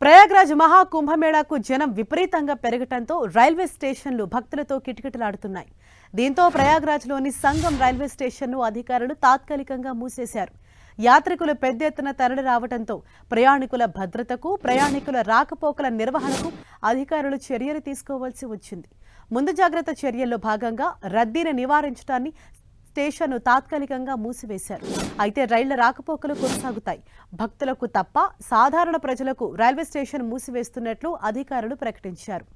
ప్రయాగ్రాజ్ మహాకుంభమేళాకు జనం విపరీతంగా పెరగటంతో రైల్వే స్టేషన్లు భక్తులతో కిటకిటలాడుతున్నాయి. దీంతో ప్రయాగ్రాజ్లోని సంగం రైల్వే స్టేషన్ను అధికారులు తాత్కాలికంగా మూసేశారు. యాత్రికులు పెద్ద ఎత్తున తరలి రావడంతో ప్రయాణికుల భద్రతకు, ప్రయాణికుల రాకపోకల నిర్వహణకు అధికారులు చర్యలు తీసుకోవాల్సి వచ్చింది. ముందు జాగ్రత్త చర్యల్లో భాగంగా రద్దీని నివారించడాన్ని స్టేషన్ను తాత్కాలికంగా మూసివేశారు. అయితే రైళ్ల రాకపోకలు కొనసాగుతాయి. భక్తులకు తప్ప సాధారణ ప్రజలకు రైల్వే స్టేషన్ మూసివేస్తున్నట్లు అధికారులు ప్రకటించారు.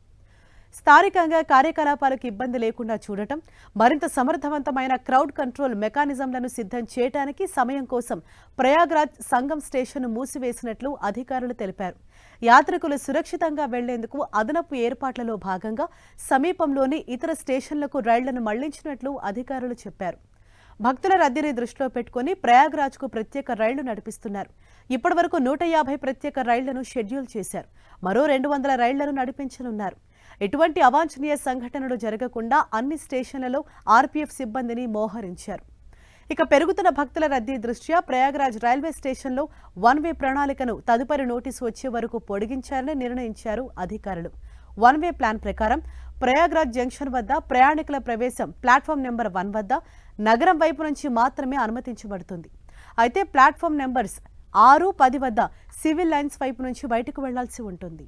స్థానికంగా కార్యకలాపాలకు ఇబ్బంది లేకుండా చూడటం, మరింత సమర్థవంతమైన క్రౌడ్ కంట్రోల్ మెకానిజంలను సిద్ధం చేయడానికి సమయం కోసం ప్రయాగ్రాజ్ సంగం స్టేషన్ను మూసివేసినట్లు అధికారులు తెలిపారు. యాత్రికులు సురక్షితంగా వెళ్లేందుకు అదనపు ఏర్పాట్లలో భాగంగా సమీపంలోని ఇతర స్టేషన్లకు రైళ్లను మళ్లించినట్లు అధికారులు చెప్పారు. భక్తుల రద్దీని దృష్టిలో పెట్టుకుని ప్రయాగ్రాజ్కు ప్రత్యేక రైళ్లు నడిపిస్తున్నారు. ఇప్పటి వరకు 150 ప్రత్యేక రైళ్లను షెడ్యూల్ చేశారు. మరో 200 రైళ్లను నడిపించనున్నారు. ఎటువంటి అవాంఛనీయ సంఘటనలు జరగకుండా అన్ని స్టేషన్లలో ఆర్పీఎఫ్ సిబ్బందిని మోహరించారు. ఇక పెరుగుతున్న భక్తుల రద్దీ దృష్ట్యా ప్రయాగ్రాజ్ రైల్వే స్టేషన్లో వన్ వే ప్రణాళికను తదుపరి నోటీసు వచ్చే వరకు పొడిగించాలని నిర్ణయించారు అధికారులు. వన్ వే ప్లాన్ ప్రకారం ప్రయాగ్రాజ్ జంక్షన్ వద్ద ప్రయాణికుల ప్రవేశం ప్లాట్ఫామ్ నెంబర్ 1 వద్ద నగరం వైపు నుంచి మాత్రమే అనుమతించబడుతుంది. అయితే ప్లాట్ఫామ్ నెంబర్స్ 6, 10 వద్ద సివిల్ లైన్స్ వైపు నుంచి బయటకు వెళ్లాల్సి ఉంటుంది.